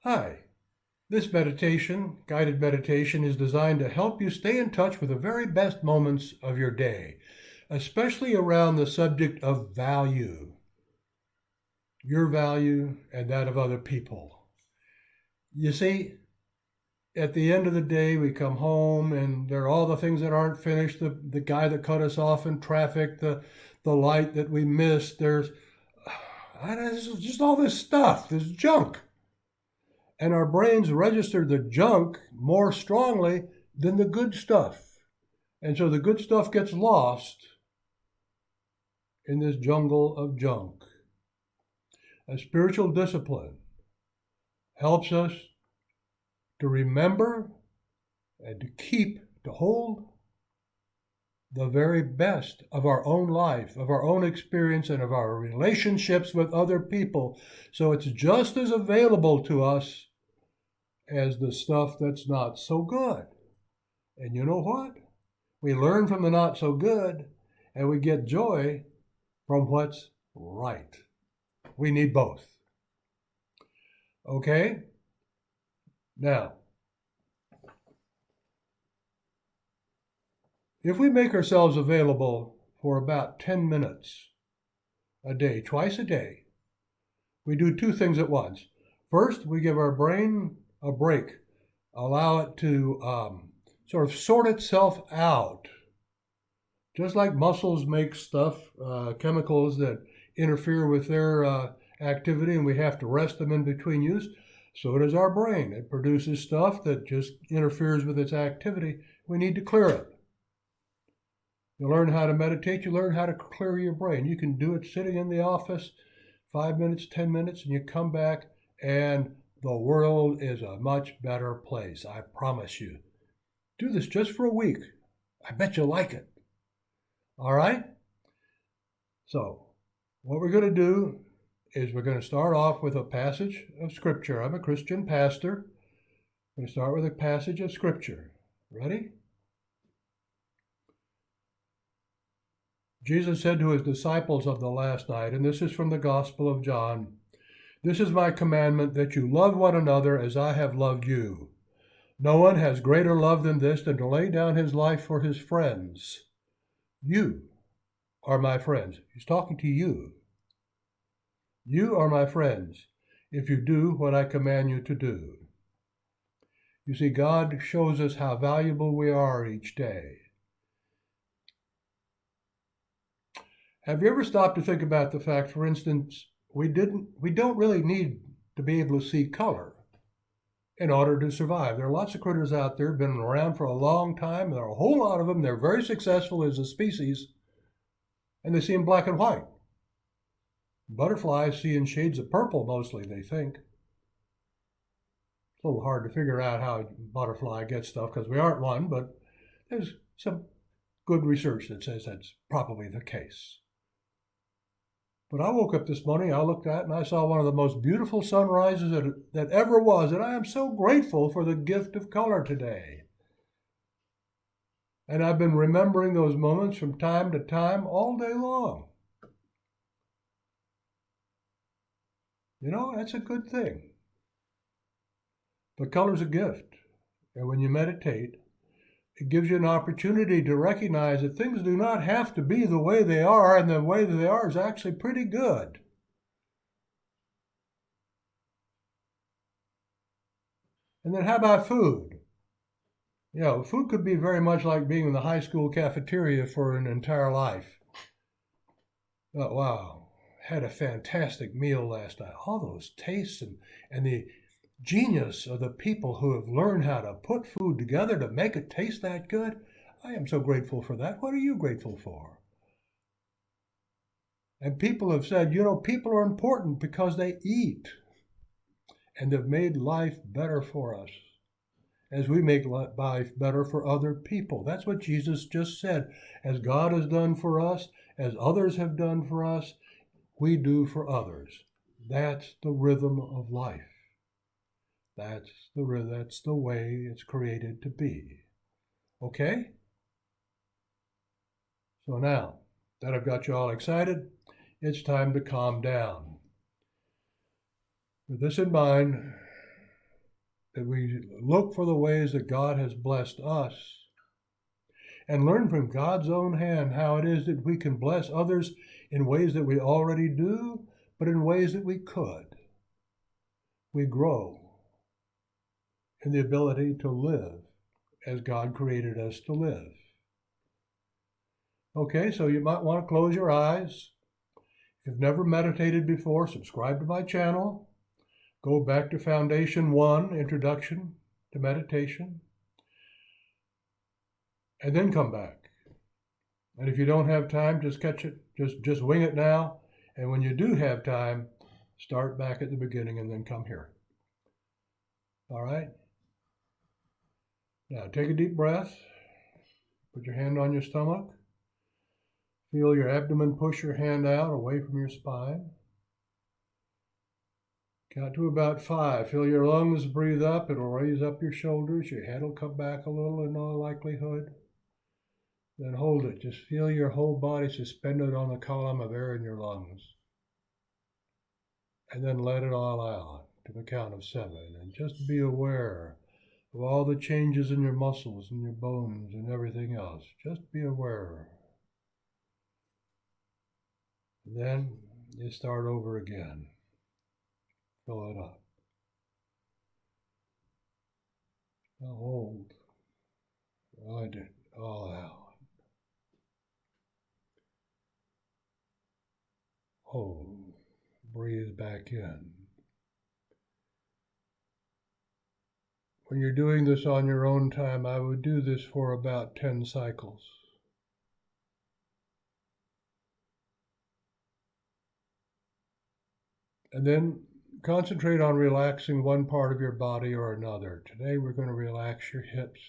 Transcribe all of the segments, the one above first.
Hi, this meditation, guided meditation, is designed to help you stay in touch with the very best moments of your day, especially around the subject of value, your value and that of other people. You see, at the end of the day, we come home and there are all the things that aren't finished, the guy that cut us off in traffic, the light that we missed, there's just all this stuff, this junk. And our brains register the junk more strongly than the good stuff. And so the good stuff gets lost in this jungle of junk. A spiritual discipline helps us to remember and to hold the very best of our own life, of our own experience, and of our relationships with other people. So it's just as available to us as the stuff that's not so good. And you know what? We learn from the not so good, and we get joy from what's right. We need both. Okay? Now, if we make ourselves available for about 10 minutes a day, twice a day, we do two things at once. First, we give our brain a break, allow it to sort of sort itself out. Just like muscles make stuff, chemicals that interfere with their activity, and we have to rest them in between use, so does our brain. It produces stuff that just interferes with its activity. We need to clear it. You learn how to meditate, you learn how to clear your brain. You can do it sitting in the office, 5 minutes, 10 minutes, and you come back, and the world is a much better place, I promise you. Do this just for a week. I bet you'll like it. All right? So, what we're going to do is we're going to start off with a passage of Scripture. I'm a Christian pastor. I'm going to start with a passage of Scripture. Ready? Jesus said to his disciples of the last night, and this is from the Gospel of John, "This is my commandment, that you love one another as I have loved you. No one has greater love than this, than to lay down his life for his friends. You are my friends." He's talking to you. "You are my friends if you do what I command you to do." You see, God shows us how valuable we are each day. Have you ever stopped to think about the fact, for instance, we don't really need to be able to see color in order to survive? There are lots of critters out there, been around for a long time. There are a whole lot of them. They're very successful as a species, and they see in black and white. Butterflies see in shades of purple mostly, they think. It's a little hard to figure out how a butterfly gets stuff because we aren't one, but there's some good research that says that's probably the case. But I woke up this morning, I looked at and I saw one of the most beautiful sunrises that ever was, and I am so grateful for the gift of color today. And I've been remembering those moments from time to time all day long. You know, that's a good thing. But color's a gift. And when you meditate, it gives you an opportunity to recognize that things do not have to be the way they are, and the way that they are is actually pretty good. And then how about food? You know, food could be very much like being in the high school cafeteria for an entire life. Oh, wow, had a fantastic meal last night. All those tastes and the genius of the people who have learned how to put food together to make it taste that good. I am so grateful for that. What are you grateful for? And people have said, you know, people are important because they eat. And they've made life better for us as we make life better for other people. That's what Jesus just said. As God has done for us, as others have done for us, we do for others. That's the rhythm of life. That's the way it's created to be. Okay? So now that I've got you all excited, it's time to calm down. With this in mind, that we look for the ways that God has blessed us and learn from God's own hand how it is that we can bless others in ways that we already do, but in ways that we could. We grow in the ability to live as God created us to live. Okay, so you might want to close your eyes. If you've never meditated before, subscribe to my channel. Go back to Foundation 1, Introduction to Meditation, and then come back. And if you don't have time, just catch it, just wing it now. And when you do have time, start back at the beginning and then come here. All right? Now take a deep breath. Put your hand on your stomach. Feel your abdomen push your hand out away from your spine. Count to about 5. Feel your lungs breathe up. It'll raise up your shoulders. Your head will come back a little in all likelihood. Then hold it. Just feel your whole body suspended on the column of air in your lungs. And then let it all out to the count of 7. And just be aware of all the changes in your muscles and your bones and everything else. Just be aware. And then you start over again. Fill it up. Now hold. Let it all out. Hold. Breathe back in. When you're doing this on your own time, I would do this for about 10 cycles. And then concentrate on relaxing one part of your body or another. Today we're going to relax your hips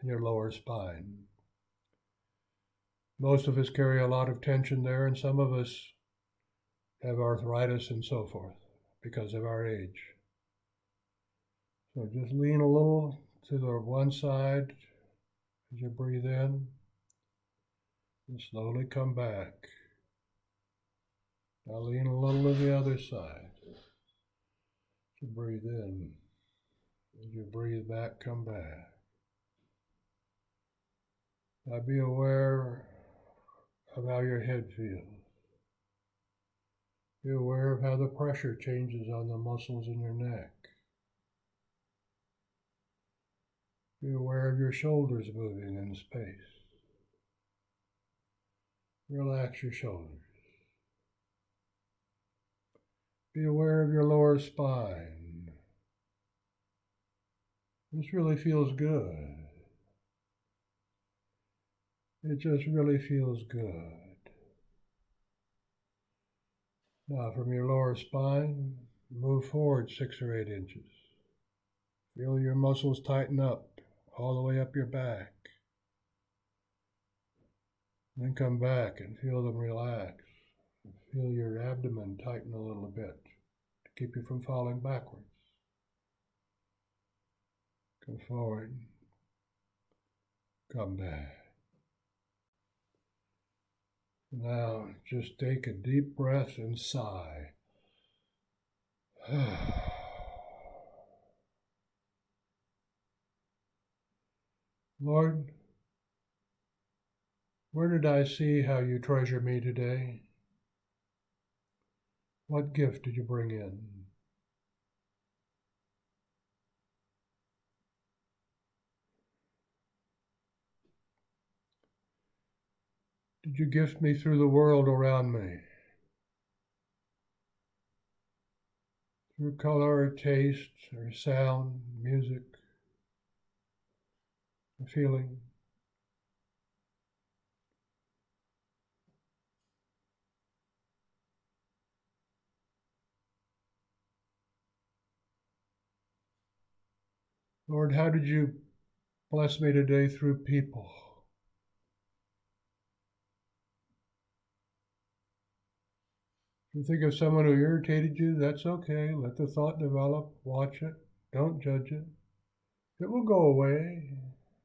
and your lower spine. Most of us carry a lot of tension there, and some of us have arthritis and so forth because of our age. So just lean a little to the one side as you breathe in and slowly come back. Now lean a little to the other side. You breathe in. As you breathe back, come back. Now be aware of how your head feels. Be aware of how the pressure changes on the muscles in your neck. Be aware of your shoulders moving in space. Relax your shoulders. Be aware of your lower spine. This really feels good. It just really feels good. Now from your lower spine, move forward 6 or 8 inches. Feel your muscles tighten up all the way up your back. Then come back and feel them relax. Feel your abdomen tighten a little bit to keep you from falling backwards. Come forward. Come back. Now just take a deep breath and sigh. Lord, where did I see how you treasure me today? What gift did you bring in? Did you gift me through the world around me? Through color, or taste, or sound, music, or feeling? Lord, how did you bless me today through people? If you think of someone who irritated you, that's okay. Let the thought develop. Watch it. Don't judge it. It will go away.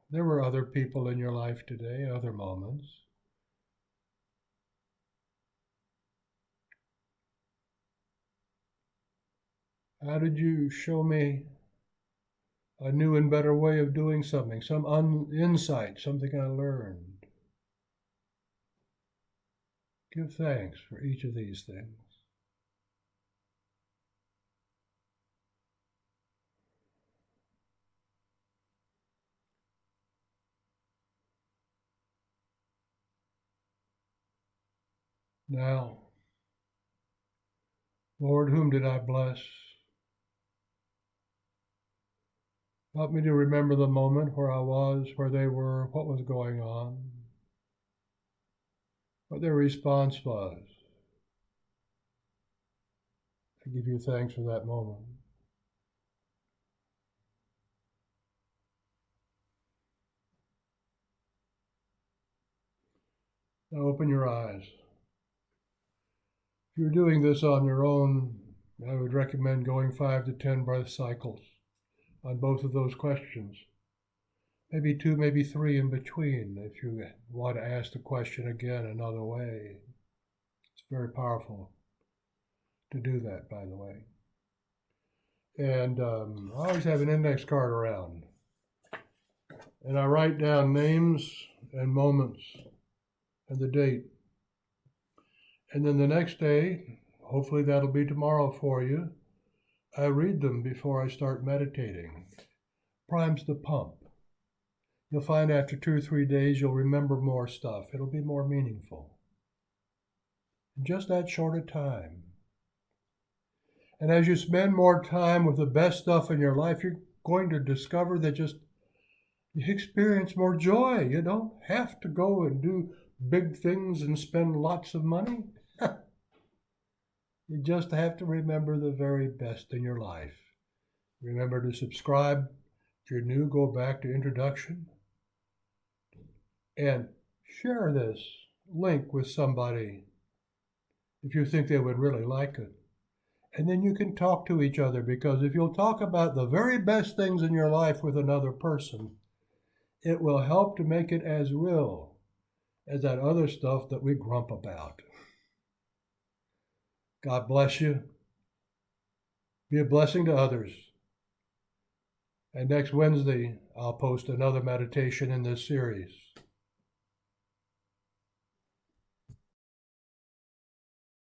There were other people in your life today, other moments. How did you show me a new and better way of doing something, some insight, something I learned. Give thanks for each of these things. Now, Lord, whom did I bless? Help me to remember the moment where I was, where they were, what was going on, what their response was. I give you thanks for that moment. Now open your eyes. If you're doing this on your own, I would recommend going 5 to 10 breath cycles on both of those questions. Maybe 2, maybe 3 in between if you want to ask the question again another way. It's very powerful to do that, by the way. And I always have an index card around. And I write down names and moments and the date. And then the next day, hopefully that'll be tomorrow for you, I read them before I start meditating. Primes the pump. You'll find after 2 or 3 days you'll remember more stuff. It'll be more meaningful. In just that short a time. And as you spend more time with the best stuff in your life, you're going to discover that you experience more joy. You don't have to go and do big things and spend lots of money. You just have to remember the very best in your life. Remember to subscribe. If you're new, go back to introduction. And share this link with somebody if you think they would really like it. And then you can talk to each other, because if you'll talk about the very best things in your life with another person, it will help to make it as real as that other stuff that we grump about. God bless you. Be a blessing to others. And next Wednesday, I'll post another meditation in this series.